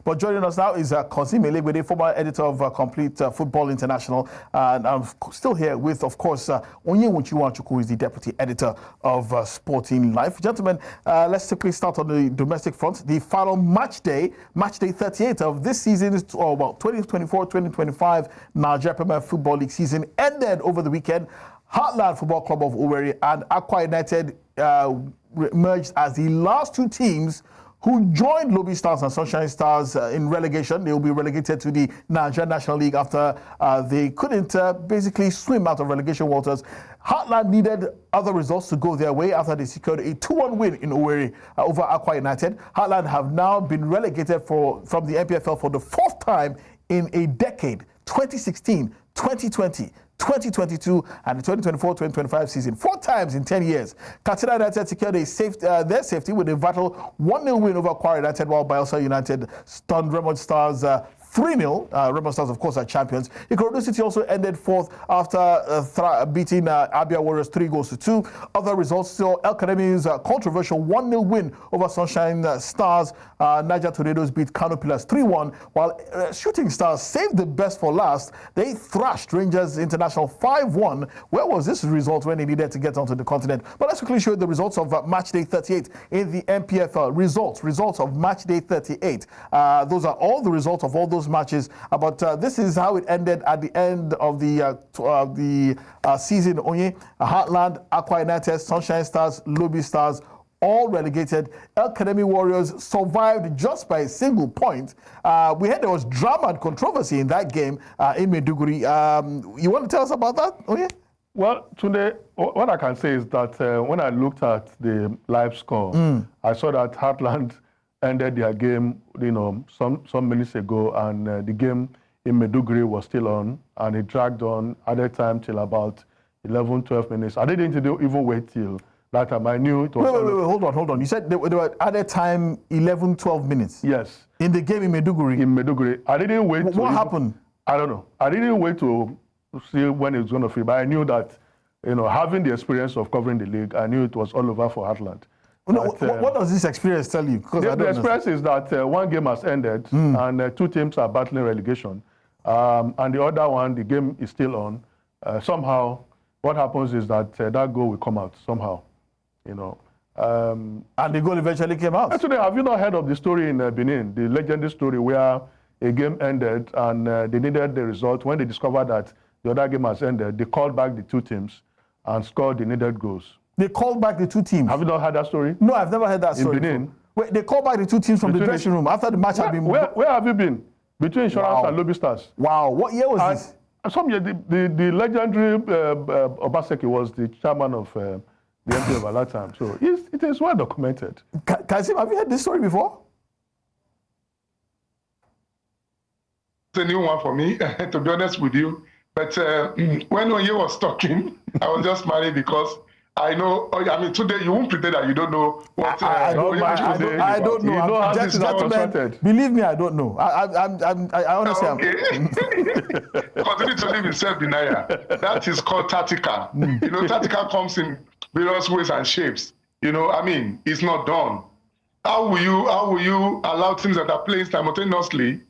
But joining us now is Katsina United, former editor of Complete Football International. And I'm still here with, of course, Onyewuchiwa, who is the deputy editor of Sporting Life. Gentlemen, let's quickly start on the domestic front. The final match day 38 of this season, 2024-2025 Nigeria Premier Football League season ended over the weekend. Heartland Football Club of Owerri and Akwa United emerged as the last two teams who joined Lobi Stars and Sunshine Stars in relegation. They will be relegated to the Nigerian National League after they couldn't basically swim out of relegation waters. Heartland needed other results to go their way after they secured a 2-1 win in Owerri over Akwa United. Heartland have now been relegated from the NPFL for the fourth time in a decade, 2016, 2020, 2022 and the 2024-2025 season, 4 times in 10 years. Katsina United secured their safety with a vital 1-0 win over Kwara United, while Bayelsa United stunned Remo Stars 3-0. Remo Stars, of course, are champions. Ikorodu City also ended fourth after beating Abia Warriors 3-2. Other results still: El-Kanemi's controversial 1-0 win over Sunshine Stars. Niger Tornadoes beat Kano Pillars 3-1, while Shooting Stars saved the best for last. They thrashed Rangers International 5-1. Where was this result when they needed to get onto the continent? But let's quickly show you the results of match day 38 in the NPFL. Results of match day 38. Those are all the results of all those matches, but this is how it ended at the end of the season. Heartland, Akwa United, Sunshine Stars, Lobi Stars, all relegated. El-Kanemi Warriors survived just by a single point. We heard there was drama and controversy in that game in Maiduguri. You want to tell us about that? Well, today, what I can say is that when I looked at the live score, I saw that Heartland ended their game, some minutes ago, and the game in Maiduguri was still on, and it dragged on at that time till about 11, 12 minutes. I didn't even wait till that time. I knew it was... Wait, hold on. You said they were at that time 11, 12 minutes? Yes. In the game in Maiduguri? In Maiduguri. I didn't wait What happened? I don't know. I didn't wait to see when it was going to finish, but I knew that, having the experience of covering the league, I knew it was all over for Heartland. What does this experience tell you? The experience is that one game has ended and 2 teams are battling relegation. And the other one, the game is still on. Somehow, what happens is that that goal will come out somehow, And the goal eventually came out. Actually, have you not heard of the story in Benin, the legendary story where a game ended and they needed the result? When they discovered that the other game has ended, they called back the 2 teams and scored the needed goals. They called back the 2 teams. Have you not heard that story? No, I've never heard that story. In Benin? Wait, they called back the 2 teams from the dressing room after the match had been... Where have you been? Between Insurance and Lobi Stars. Wow. What year was this? Some year, the legendary Obaseki was the chairman of the NPFL at that time. So it is well documented. Kazim, have you heard this story before? It's a new one for me, to be honest with you. But when Onye was talking, I was just smiling because I know. Today you won't pretend that you don't know what. I don't know. Gentlemen, believe me, I don't know. I honestly am. Continue to live in self-denial. That is called tactical. Tactical comes in various ways and shapes. It's not done. How will you allow teams that are playing simultaneously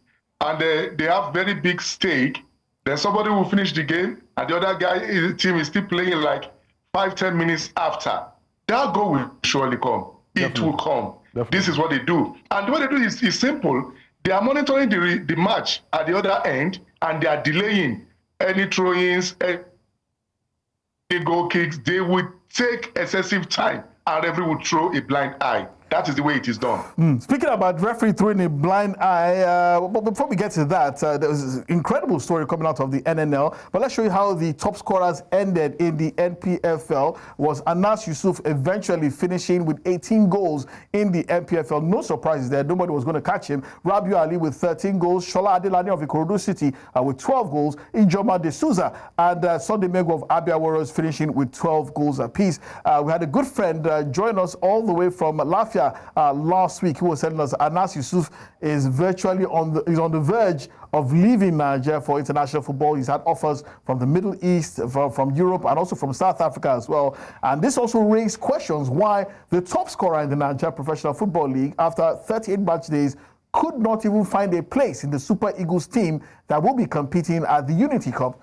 and they have very big stake? Then somebody will finish the game, and the other team is still playing like 5-10 minutes after. That goal will surely come. It will come. Definitely. This is what they do. And what they do is simple. They are monitoring the match at the other end, and they are delaying any throw-ins, any goal kicks. They will take excessive time, and referee will throw a blind eye. That is the way it is done. Speaking about referee throwing a blind eye, but before we get to that, there was an incredible story coming out of the NNL. But let's show you how the top scorers ended in the NPFL. Was Anas Yusuf eventually finishing with 18 goals in the NPFL. No surprises there. Nobody was going to catch him. Rabiu Ali with 13 goals. Shola Adelani of Ikorodu City with 12 goals. Ijoma De Souza and Sunday Mego of Abia Warriors finishing with 12 goals apiece. We had a good friend join us all the way from Lafayette last week. He was telling us Anas Yusuf is virtually on the verge of leaving Nigeria for international football. He's had offers from the Middle East, from Europe, and also from South Africa as well. And this also raised questions why the top scorer in the Nigeria Professional Football League, after 38 match days, could not even find a place in the Super Eagles team that will be competing at the Unity Cup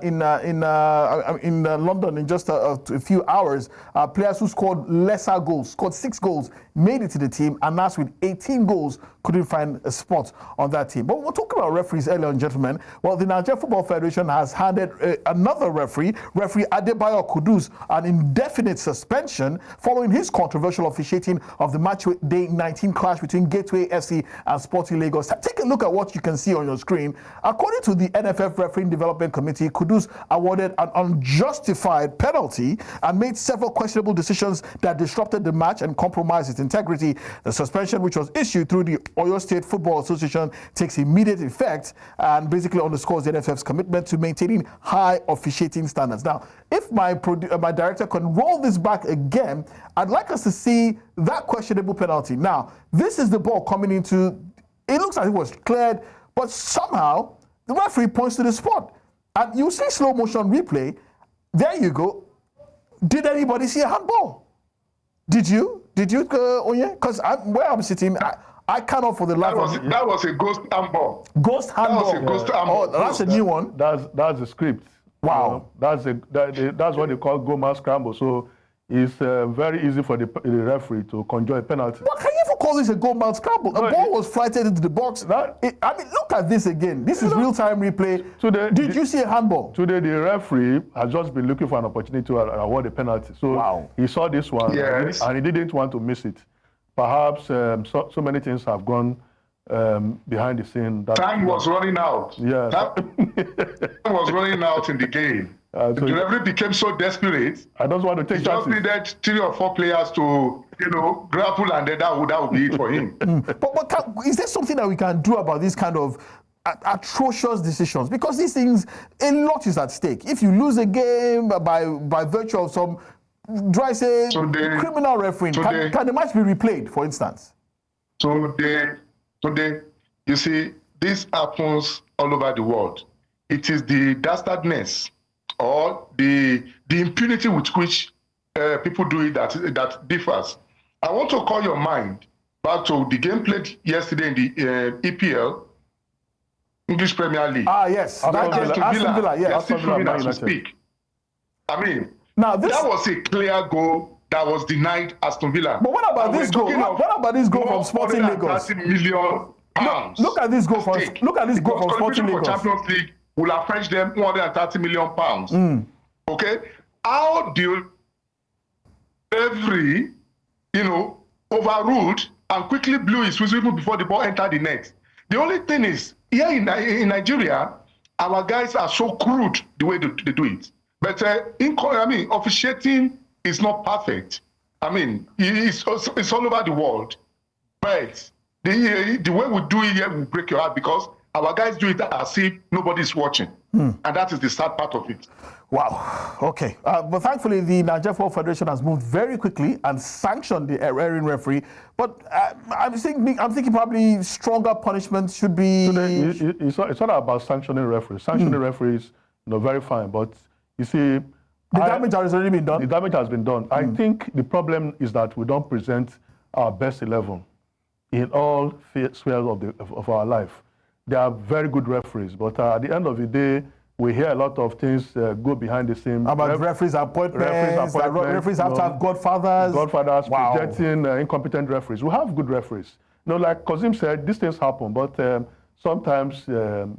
in London in just a few hours. Players who scored lesser goals, scored 6 goals, made it to the team, and that's with 18 goals, couldn't find a spot on that team. But we're talking about referees earlier on, gentlemen. Well, the Nigeria Football Federation has handed another referee Adebayo Kudus, an indefinite suspension following his controversial officiating of the match day 19 clash between Gateway FC and Sporting Lagos. Take a look at what you can see on your screen. According to the NFF Refereeing Development Committee, Kudus awarded an unjustified penalty and made several questionable decisions that disrupted the match and compromised its integrity. The suspension, which was issued through the Oyo State Football Association, takes immediate effect and basically underscores the NFF's commitment to maintaining high officiating standards. Now, if my director can roll this back again, I'd like us to see that questionable penalty. Now, this is the ball coming into, it looks like it was cleared, but somehow the referee points to the spot. And you see slow motion replay. There you go. Did anybody see a handball? Did you, Onye? Because where I'm sitting, I cannot for the life of me. That was a ghost handball. Ghost handball. That was a ghost handball. Oh, that's a new one. That's the script. Wow. That's what they call goal man scramble. So it's very easy for the referee to conjure a penalty. But can you even call this a goal man scramble? A ball was flighted into the box. Look at this again. This is real-time replay. Did you see a handball? Today, the referee has just been looking for an opportunity to award a penalty. So he saw this one, yes, and he didn't want to miss it. Perhaps so many things have gone behind the scene. Time was running out. Yeah. Time was running out in the game. So the referee became so desperate. I don't want to take chances. He just needed 3 or 4 players to, grapple, and then that would be it for him. But is there something that we can do about this kind of atrocious decisions? Because these things, a lot is at stake. If you lose a game by virtue of some, criminal refereeing, can the match be replayed, for instance? Today, you see, this happens all over the world. It is the dastardness or the impunity with which people do it that differs. I want to call your mind back to the game played yesterday in the EPL, English Premier League. Yes. Aston Villa, yes. As we speak. I mean, now that was a clear goal that was denied Aston Villa. But what about this goal? What about this goal from Sporting Lagos? £30 million. Look at this goal from Sporting Lagos. Champions League will have fetched them £130 million. Okay? How do every, overruled and quickly blew his whistle before the ball entered the net? The only thing is, here in Nigeria, our guys are so crude the way they do it. But officiating is not perfect. I mean, it's all over the world. But the way we do it here will break your heart because our guys do it as if nobody's watching. And that is the sad part of it. Wow. Okay. But thankfully, the Nigeria Football Federation has moved very quickly and sanctioned the erring referee. But I'm thinking probably stronger punishments should be. It's not about sanctioning referees. Sanctioning referees, very fine. But you see, the damage has already been done. The damage has been done. I think the problem is that we don't present our best 11 in all spheres of our life. They are very good referees, but at the end of the day, we hear a lot of things go behind the scenes. About referees' appointments. Referees have to have godfathers. Projecting incompetent referees. We have good referees. Like Kozim said, these things happen, but sometimes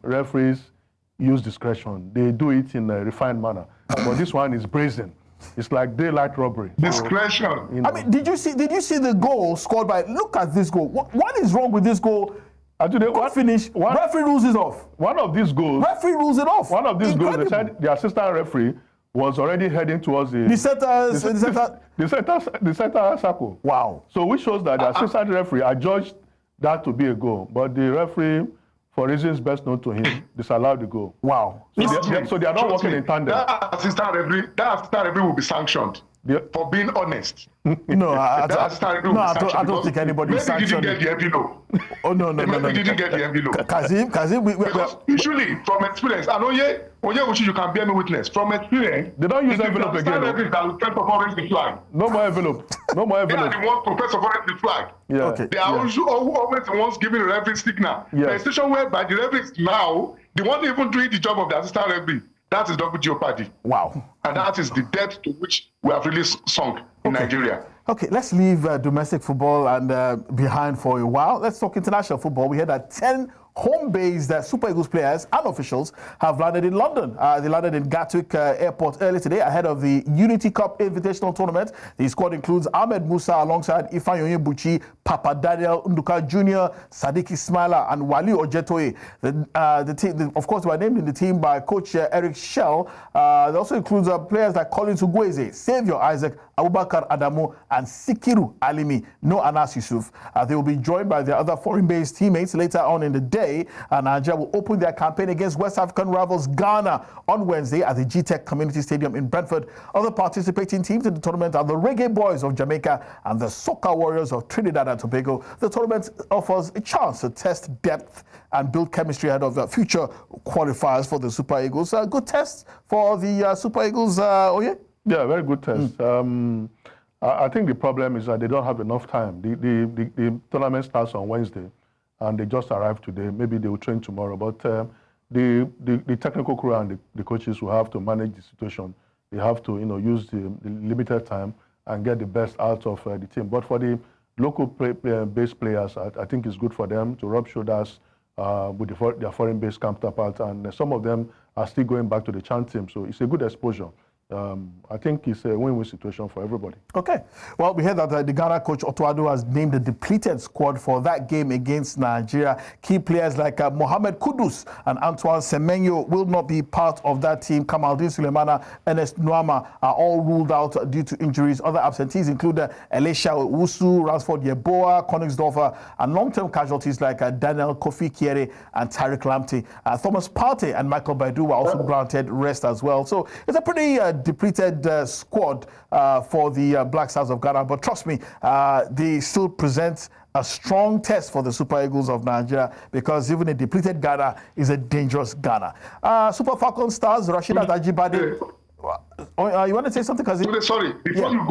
referees use discretion. They do it in a refined manner. But this one is brazen. It's like daylight robbery. Discretion. I mean, did you see the goal scored by? Look at this goal. What is wrong with this goal? Referee rules it off. One of these goals. Referee rules it off. One of these goals, they said the assistant referee was already heading towards the center circle. Wow. So which shows that the assistant referee adjudged that to be a goal, but the referee, for reasons best known to him, disallowed the goal. Wow. So they are not working in tandem. That assistant referee will be sanctioned. for being honest. No, I don't think anybody maybe didn't get the envelope. Oh no. Didn't get the envelope. Kazim, because usually from experience, and Oye, you can bear me witness. From experience, they don't use envelope again. That will first of all raise the flag. No more envelope. No more envelope. They are the ones to first of all raise the flag. Yeah. Okay. They are always the ones giving the referee signal. Yes. The situation whereby the referee is now the one even doing the job of the assistant referee. That is double jeopardy. Wow. And that is the depth to which we have really sunk in Nigeria. Okay, let's leave domestic football and behind for a while. Let's talk international football. We heard that 10 home-based Super Eagles players and officials have landed in London. They landed in Gatwick Airport early today ahead of the Unity Cup Invitational Tournament. The squad includes Ahmed Musa alongside Ifeanyi Buchi, Papa Daniel Nduka Jr., Sadiq Ismaila, and Wali Ojetoye. The team, of course, they were named in the team by coach Eric Schell. It also includes players like Collins Ugweze, Xavier Isaac, Abubakar Adamu, and Sikiru Alimi, no Anas Yusuf. They will be joined by their other foreign-based teammates later on in the day. Nigeria will open their campaign against West African rivals Ghana on Wednesday at the GTEC Community Stadium in Brentford. Other participating teams in the tournament are the Reggae Boys of Jamaica and the Soca Warriors of Trinidad and Tobago. The tournament offers a chance to test depth and build chemistry ahead of future qualifiers for the Super Eagles. Good test for the Super Eagles, Oye? Yeah, very good test. I think the problem is that they don't have enough time. The tournament starts on Wednesday, and they just arrived today. Maybe they will train tomorrow. But the technical crew and the coaches will have to manage the situation. They have to, use the limited time and get the best out of the team. But for the local based players, I think it's good for them to rub shoulders with their foreign-based counterparts, and some of them are still going back to the CHAN team. So it's a good exposure. I think it's a win-win situation for everybody. Okay. Well, we heard that the Ghana coach Otto Addo has named a depleted squad for that game against Nigeria. Key players like Mohamed Kudus and Antoine Semenyo will not be part of that team. Kamaldeen Sulemana, Ernest Nuama are all ruled out due to injuries. Other absentees include Elisha Wusu, Ransford Yeboah, Koningsdorfer, and long-term casualties like Daniel Kofi Kiere and Tariq Lamptey. Thomas Partey and Michael Baidu were also granted rest as well. So it's a pretty depleted squad for the Black Stars of Ghana, but trust me, they still present a strong test for the Super Eagles of Nigeria, because even a depleted Ghana is a dangerous Ghana. Super Falcon Stars, Rasheedat Ajibade. You want to say something, Kazim? Sorry, before you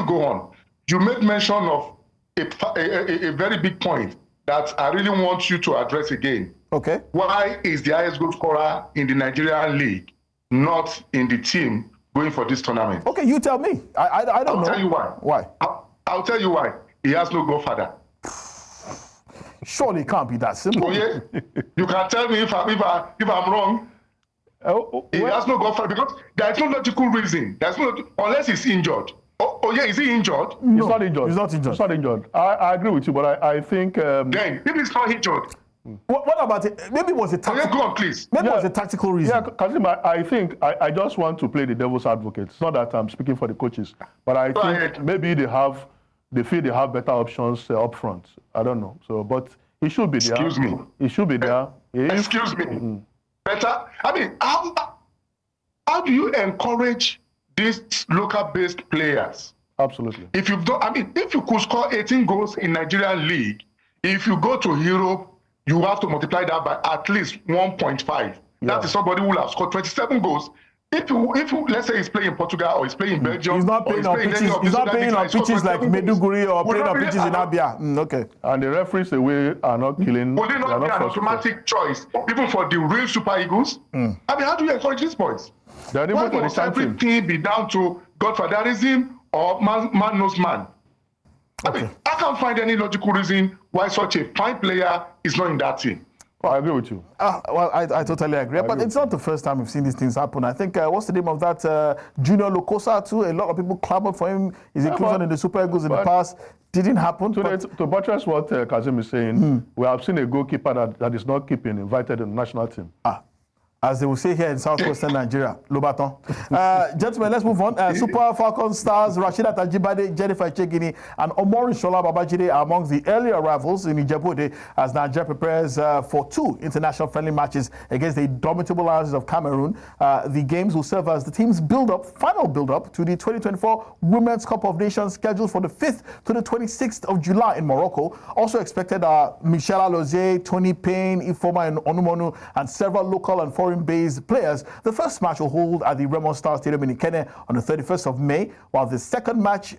go on, you made mention of a very big point that I really want you to address again. Okay. Why is the highest goal scorer in the Nigerian league not in the team going for this tournament? Okay, you tell me. I don't know. I'll tell you why. Why? I'll tell you why. He has no godfather. Surely it can't be that simple. Oh yeah? You can tell me if I'm wrong. He has no godfather because there is no logical reason. There's no, unless he's injured. Oh yeah, is he injured? No, he's not injured. He's not injured. He's not injured. I agree with you, but I think... Then, if he's not injured... What about it? Maybe it was a tactical. Go on, please. Maybe it was a tactical reason. Yeah, Kazim, I think I just want to play the devil's advocate. It's not that I'm speaking for the coaches, but I think maybe they feel they have better options up front. I don't know. So, but he should be there. Excuse me. He should be there. Excuse me. Better. I mean, how do you encourage these local-based players? Absolutely. If you could score 18 goals in Nigerian league, if you go to Europe, you have to multiply that by at least 1.5. Yeah. That is somebody who will have scored 27 goals. If you let's say he's playing in Portugal or he's playing in Belgium, he's not playing on pitches. He's not playing on pitches like Meduguri or playing on pitches in Abia. Okay. And the referees away are not killing. Would it not be an automatic choice, even for the real Super Eagles? I mean, how do you encourage these boys? Why must everything be down to godfatherism or man knows man? Okay. I mean, I can't find any logical reason why such a fine player is not in that team. Well, I agree with you. Well, I totally agree. But it's not the first time we've seen these things happen. I think, what's the name of that? Junior Lokosa, too. A lot of people clamored for him. His inclusion in the Super Eagles in the past didn't happen. To buttress what Kazim is saying, we have seen a goalkeeper that is not keeping invited in the national team. As they will say here in southwestern Nigeria, Lobaton. Gentlemen, let's move on. Super Falcon stars Rashida Tajibade, Jennifer Chegini, and Omori Shola Babajide are among the early arrivals in Ijebu-Ode as Nigeria prepares for 2 international friendly matches against the indomitable Lions of Cameroon. The games will serve as the team's final build-up to the 2024 Women's Cup of Nations scheduled for the 5th to the 26th of July in Morocco. Also expected are Michelle Alozie, Tony Payne, Ifoma Onumonu, and several local and foreign-based players. The first match will hold at the Remo Stars Stadium in Ikene on the 31st of May, while the second match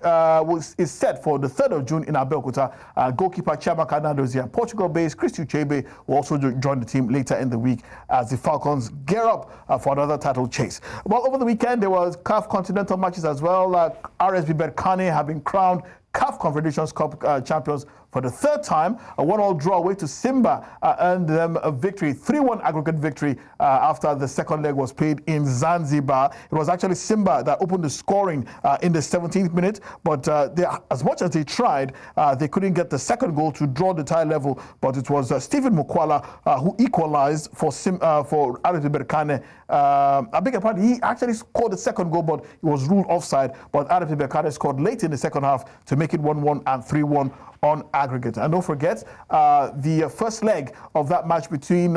is set for the 3rd of June in Abeokuta. Goalkeeper Chiamaka Nadozie and Portugal-based Christy Uchebe will also join the team later in the week as the Falcons gear up for another title chase. Well, over the weekend, there was CAF Continental matches as well. RSB Berkane have been crowned CAF Confederations Cup champions for the 3rd time. A 1-1 draw away to Simba earned them a victory, 3-1 aggregate victory after the second leg was played in Zanzibar. It was actually Simba that opened the scoring in the 17th minute, but as much as they tried, they couldn't get the second goal to draw the tie level, but it was Stephen Mukwala who equalized for RSB Berkane. I beg your pardon, he actually scored the second goal, but it was ruled offside, but RSB Berkane scored late in the second half to make it 1-1 and 3-1 on aggregate. And don't forget, the first leg of that match between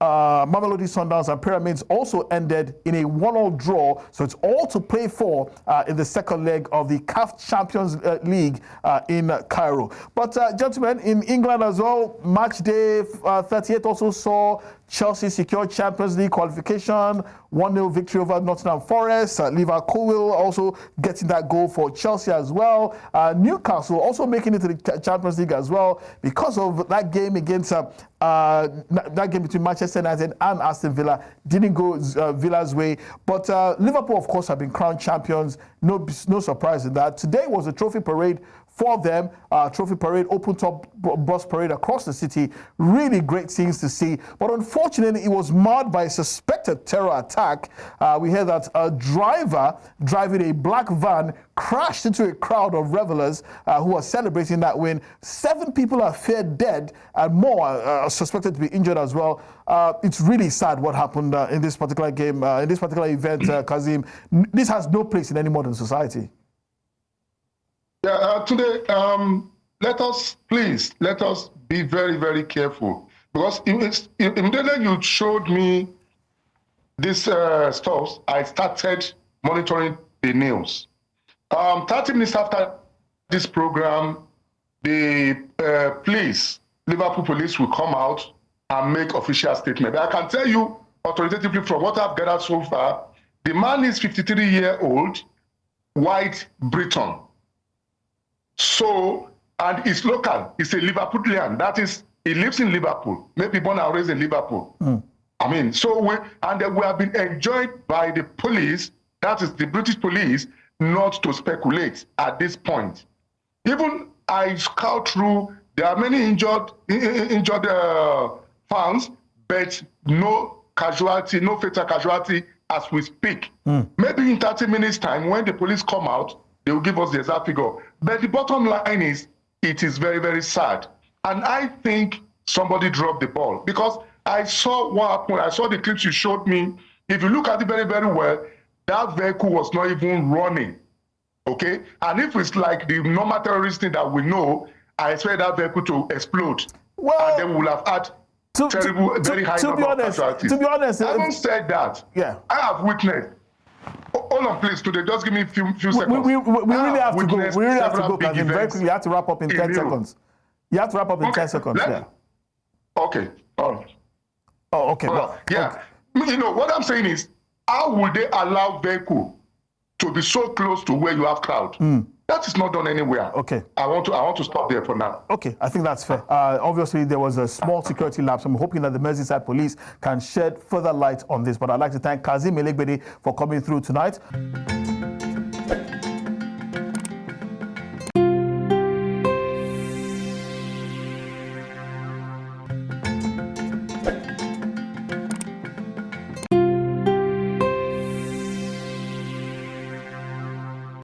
Mamelodi Sundowns and Pyramids also ended in a 1-1 draw, so it's all to play for in the second leg of the CAF Champions League in Cairo. But gentlemen, in England as well, match day 38 also saw Chelsea secure Champions League qualification, 1-0 victory over Nottingham Forest. Liverpool also getting that goal for Chelsea as well. Newcastle also making it to the Champions League as well because of that game against that game between Manchester United and Aston Villa. Didn't go Villa's way, but Liverpool, of course, have been crowned champions. No surprise in that. Today was a trophy parade for them. Trophy parade, open-top bus parade across the city. Really great scenes to see. But unfortunately, it was marred by a suspected terror attack. We heard that a driver driving a black van crashed into a crowd of revelers who are celebrating that win. 7 people are feared dead and more are suspected to be injured as well. It's really sad what happened in this particular game, in this particular event, Kazim. This has no place in any modern society. Yeah, today, let us be very, very careful, because immediately you showed me this stuff, I started monitoring the news. 30 minutes after this program, the Liverpool police will come out and make official statement. I can tell you authoritatively from what I've gathered so far, the man is 53-year-old, white Briton. So, and he's local. He's a Liverpoolian. That is, he lives in Liverpool. Maybe born and raised in Liverpool. I mean, so we have been enjoined by the police, that is the British police, not to speculate at this point. Even I scout through, there are many injured fans, but no casualty, no fatal casualty as we speak. Maybe in 30 minutes' time, when the police come out, they will give us the exact figure. But the bottom line is, it is very, very sad. And I think somebody dropped the ball, because I saw what happened. I saw the clips you showed me. If you look at it very, very well, that vehicle was not even running, okay? And if it's like the normal terrorist thing that we know, I expect that vehicle to explode. Well, and then we will have had terrible, very high number of casualties. To be honest, having said that, yeah, I have witnessed. Hold on, please, today. Just give me a few seconds. We really have to go. We really have to go, Kazim. Very quickly, you have to wrap up in 10 seconds. You have to wrap up in 10 seconds. Yeah. Okay. All right. Oh, okay. Well, yeah. Okay. You know, what I'm saying is, how would they allow vehicle to be so close to where you have crowd? That is not done anywhere. Okay. I want to stop there for now. Okay, I think that's fair. Obviously, there was a small security lapse. I'm hoping that the Merseyside police can shed further light on this. But I'd like to thank Kazim Elegbede for coming through tonight.